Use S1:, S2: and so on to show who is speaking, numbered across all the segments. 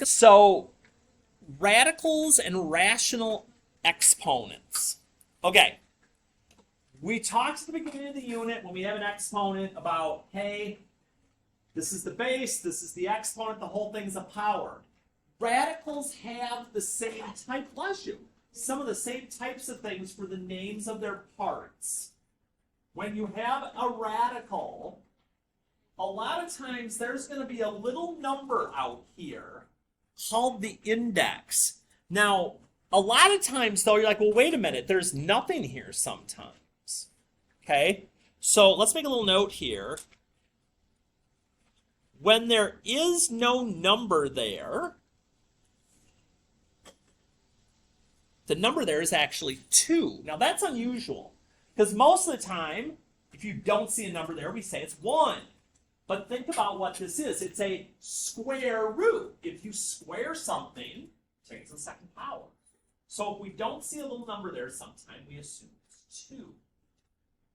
S1: So, radicals and rational exponents. Okay, we talked at the beginning of the unit when we have an exponent about, hey, this is the base, this is the exponent, the whole thing's a power. Radicals have the same type, bless you, some of the same types of things for the names of their parts. When you have a radical, a lot of times there's going to be a little number out here called the index. Now, a lot of times though, you're like, well, wait a minute, there's nothing here sometimes. Okay, so let's make a little note here. When there is no number there, the number there is actually 2. Now that's unusual, because most of the time, if you don't see a number there, we say it's 1. But think about what this is. It's a square root. If you square something, it takes a second power. So if we don't see a little number there sometime, we assume it's 2.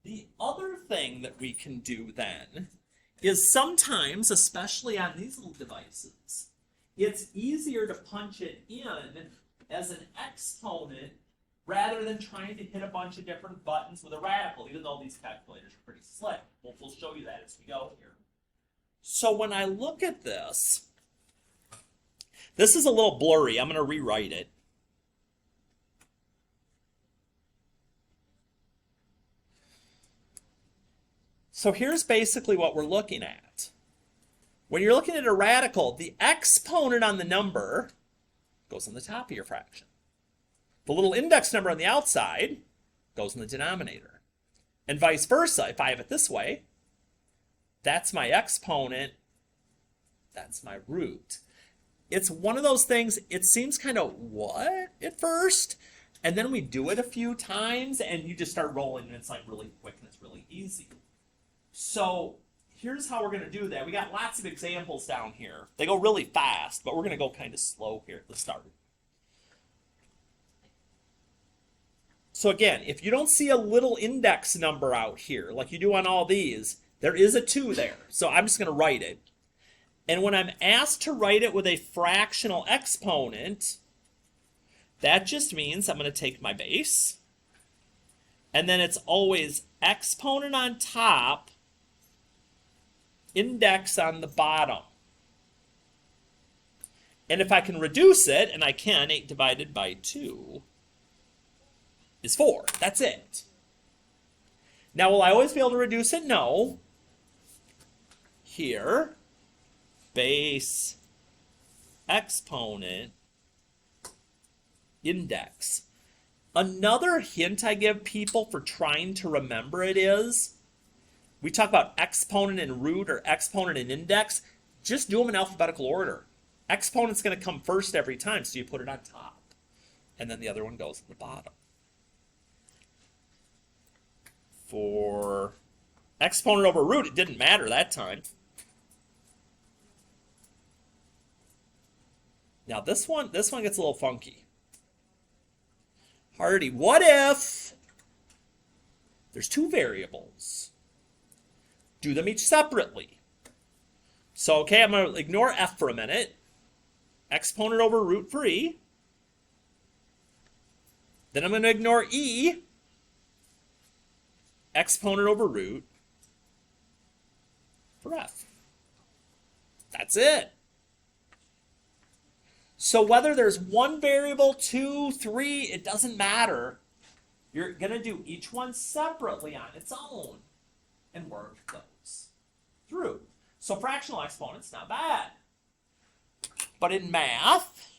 S1: The other thing that we can do then is sometimes, especially on these little devices, it's easier to punch it in as an exponent rather than trying to hit a bunch of different buttons with a radical, even though these calculators are pretty slick. We'll show you that as we go here. So when I look at this is a little blurry. I'm going to rewrite it. So here's basically what we're looking at. When you're looking at a radical, the exponent on the number goes on the top of your fraction. The little index number on the outside goes in the denominator. And vice versa, if I have it this way, that's my exponent, that's my root. It's one of those things, it seems kind of what at first, and then we do it a few times and you just start rolling and it's like really quick and it's really easy. So here's how we're going to do that. We got lots of examples down here. They go really fast, but we're going to go kind of slow here at the start. So again, if you don't see a little index number out here like you do on all these, there is a 2 there. So I'm just going to write it. And when I'm asked to write it with a fractional exponent, that just means I'm going to take my base, and then it's always exponent on top, index on the bottom. And if I can reduce it, and I can, 8 divided by 2 is 4. That's it. Now, will I always be able to reduce it? No. Here, base, exponent, index. Another hint I give people for trying to remember it is, we talk about exponent and root or exponent and index. Just do them in alphabetical order. Exponent's going to come first every time, so you put it on top. And then the other one goes at the bottom. For exponent over root, it didn't matter that time. Now this one gets a little funky. Hardy, what if there's 2 variables? Do them each separately. So, okay, I'm going to ignore f for a minute. Exponent over root for e. Then I'm going to ignore e. Exponent over root for f. That's it. So whether there's 1 variable, 2, 3, it doesn't matter. You're going to do each one separately on its own and work those through. So fractional exponents, not bad. But in math,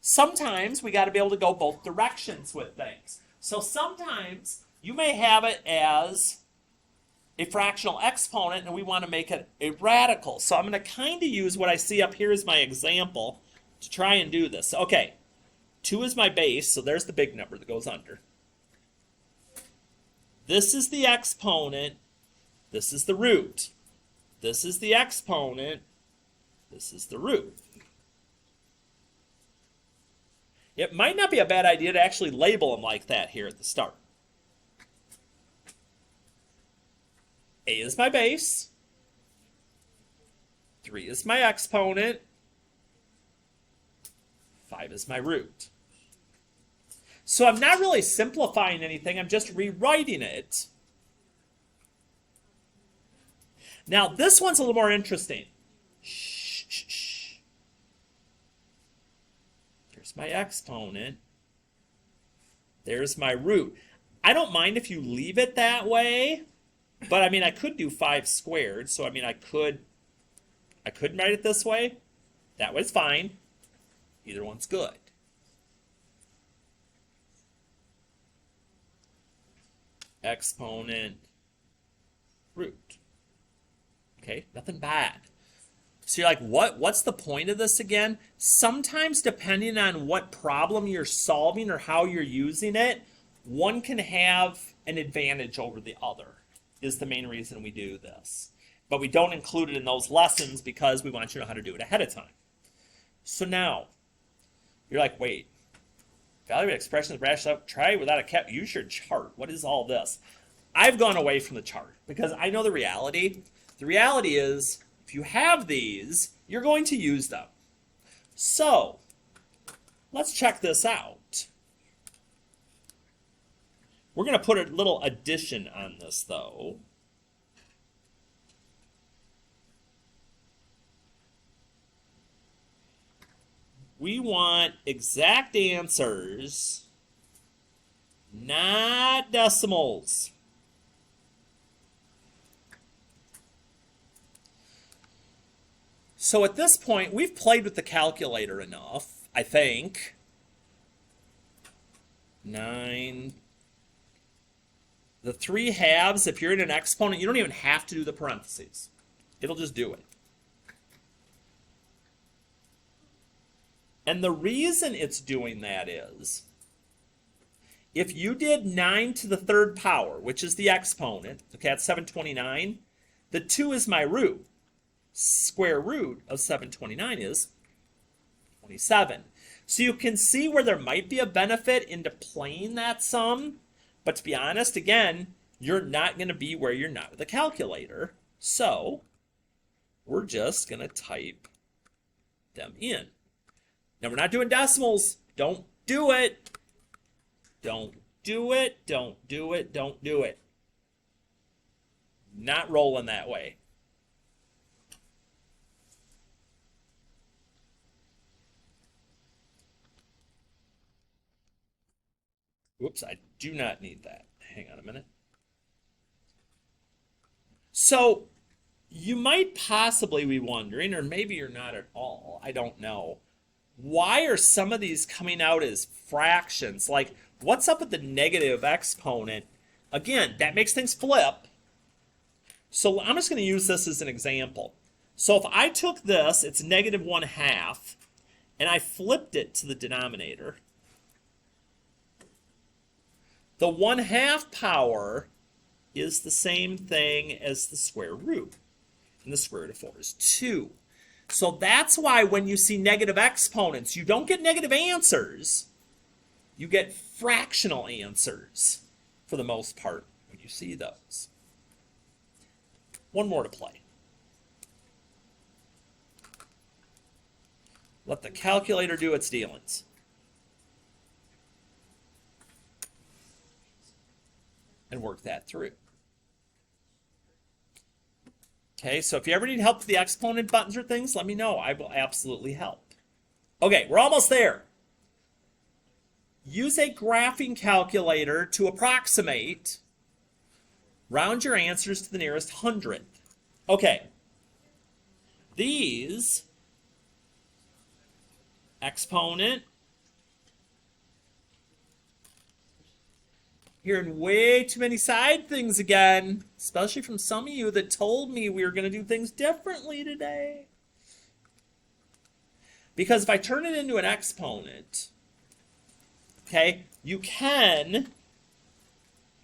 S1: sometimes we got to be able to go both directions with things. So sometimes you may have it as a fractional exponent and we want to make it a radical. So I'm going to kind of use what I see up here as my example to try and do this. Okay, 2 is my base, so there's the big number that goes under. This is the exponent. This is the root. This is the exponent. This is the root. It might not be a bad idea to actually label them like that here at the start. A is my base. 3 is my exponent. 5 is my root. So I'm not really simplifying anything. I'm just rewriting it. Now, this one's a little more interesting. Shh, shh, shh. There's my exponent. There's my root. I don't mind if you leave it that way, but I mean, I could do 5 squared. So I mean, I could write it this way. That way's fine. Either one's good. Exponent, root. Okay, nothing bad. So you're like, what's the point of this again? Sometimes depending on what problem you're solving or how you're using it, one can have an advantage over the other, is the main reason we do this. But we don't include it in those lessons because we want you to know how to do it ahead of time. So now, you're like, wait, evaluate expressions, rational, try without a cap, use your chart. What is all this? I've gone away from the chart because I know the reality. The reality is, if you have these, you're going to use them. So, let's check this out. We're going to put a little addition on this, though. We want exact answers, not decimals. So at this point, we've played with the calculator enough, I think. 9. The 3 halves, if you're in an exponent, you don't even have to do the parentheses. It'll just do it. And the reason it's doing that is, if you did 9 to the 3rd power, which is the exponent, okay, that's 729, the 2 is my root. Square root of 729 is 27. So you can see where there might be a benefit into playing that sum, but to be honest, again, you're not going to be where you're not with a calculator. So we're just going to type them in. Now, we're not doing decimals. Don't do it. Don't do it. Don't do it. Don't do it. Not rolling that way. Whoops, I do not need that. Hang on a minute. So, you might possibly be wondering, or maybe you're not at all, I don't know, why are some of these coming out as fractions? Like, what's up with the negative exponent? Again, that makes things flip. So I'm just going to use this as an example. So if I took this, it's negative 1/2, and I flipped it to the denominator, the 1/2 power is the same thing as the square root. And the square root of 4 is 2. So that's why when you see negative exponents, you don't get negative answers. You get fractional answers for the most part when you see those. One more to play. Let the calculator do its dealings. And work that through. Okay, so if you ever need help with the exponent buttons or things, let me know. I will absolutely help. Okay, we're almost there. Use a graphing calculator to approximate. Round your answers to the nearest hundredth. Okay. These, exponent, hearing way too many side things again, especially from some of you that told me we were going to do things differently today. Because if I turn it into an exponent, okay, you can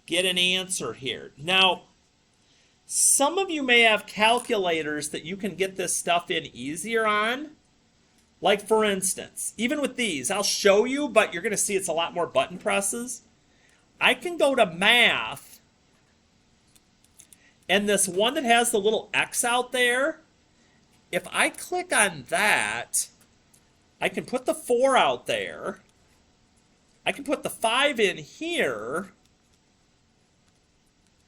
S1: get an answer here. Now, some of you may have calculators that you can get this stuff in easier on. Like, for instance, even with these, I'll show you, but you're going to see it's a lot more button presses. I can go to math, and this one that has the little X out there, if I click on that, I can put the 4 out there. I can put the 5 in here.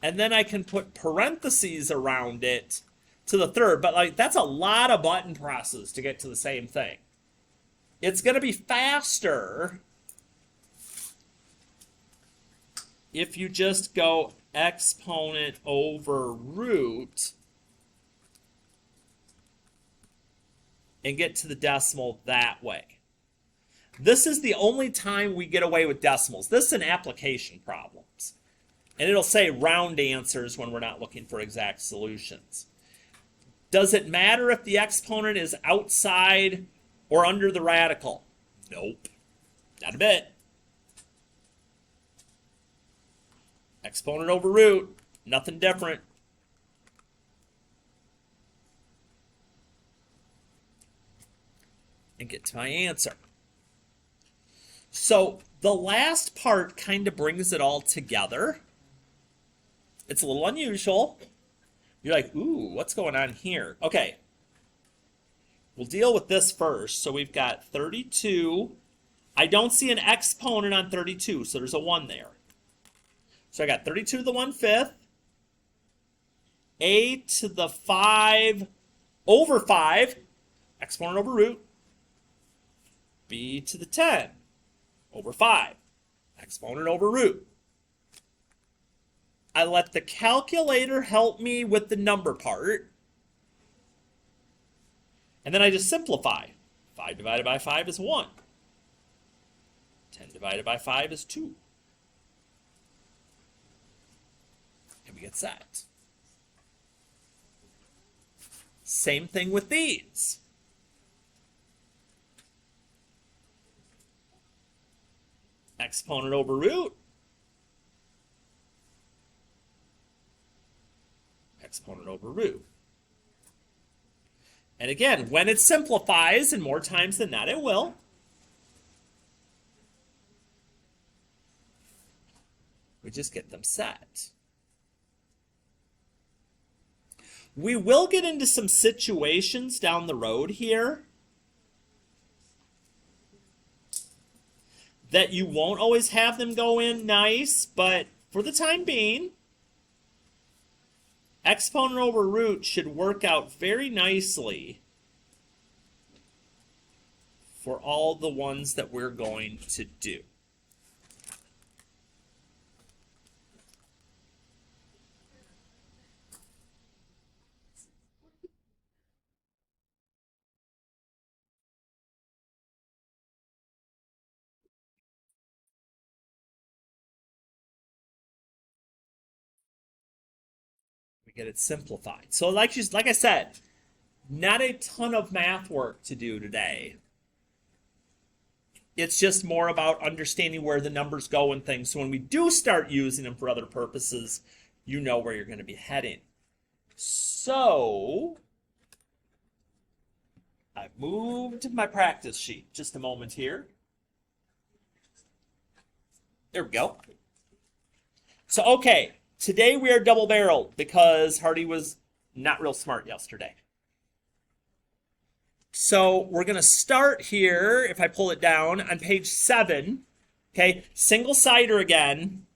S1: And then I can put parentheses around it to the third. But like that's a lot of button presses to get to the same thing. It's going to be faster if you just go exponent over root and get to the decimal that way. This is the only time we get away with decimals. This is in application problems. And it'll say round answers when we're not looking for exact solutions. Does it matter if the exponent is outside or under the radical? Nope. Not a bit. Exponent over root, nothing different. And get to my answer. So the last part kind of brings it all together. It's a little unusual. You're like, ooh, what's going on here? Okay. We'll deal with this first. So we've got 32. I don't see an exponent on 32, so there's a 1 there. So I got 32 to the 1/5. A to the 5 over 5. Exponent over root. B to the 10 over 5. Exponent over root. I let the calculator help me with the number part. And then I just simplify. 5 divided by 5 is 1. 10 divided by 5 is 2. And we get set. Same thing with these. Exponent over root. Exponent over root. And again, when it simplifies, and more times than not it will, we just get them set. We will get into some situations down the road here that you won't always have them go in nice, but for the time being, exponent over root should work out very nicely for all the ones that we're going to do. Get it simplified. So like I said, not a ton of math work to do today. It's just more about understanding where the numbers go and things. So when we do start using them for other purposes, you know where you're going to be heading. So I've moved my practice sheet. Just a moment here. There we go. So, okay. Today we are double-barreled because Hardy was not real smart yesterday. So we're going to start here, if I pull it down, on page 7. Okay, single-sider again.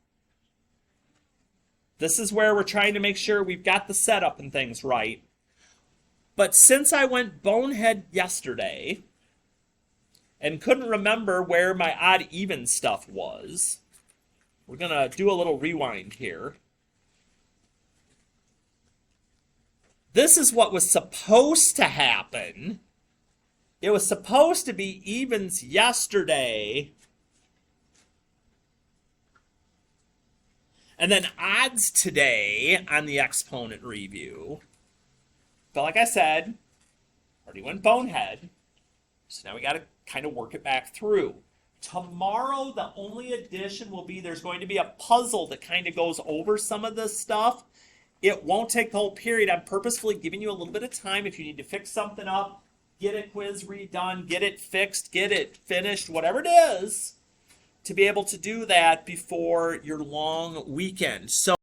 S1: This is where we're trying to make sure we've got the setup and things right. But since I went bonehead yesterday and couldn't remember where my odd-even stuff was, we're going to do a little rewind here. This is what was supposed to happen. It was supposed to be evens yesterday. And then odds today on the exponent review. But like I said, already went bonehead. So now we got to kind of work it back through. Tomorrow, the only addition will be there's going to be a puzzle that kind of goes over some of this stuff. It won't take the whole period. I'm purposefully giving you a little bit of time if you need to fix something up, get a quiz redone, get it fixed, get it finished, whatever it is, to be able to do that before your long weekend. So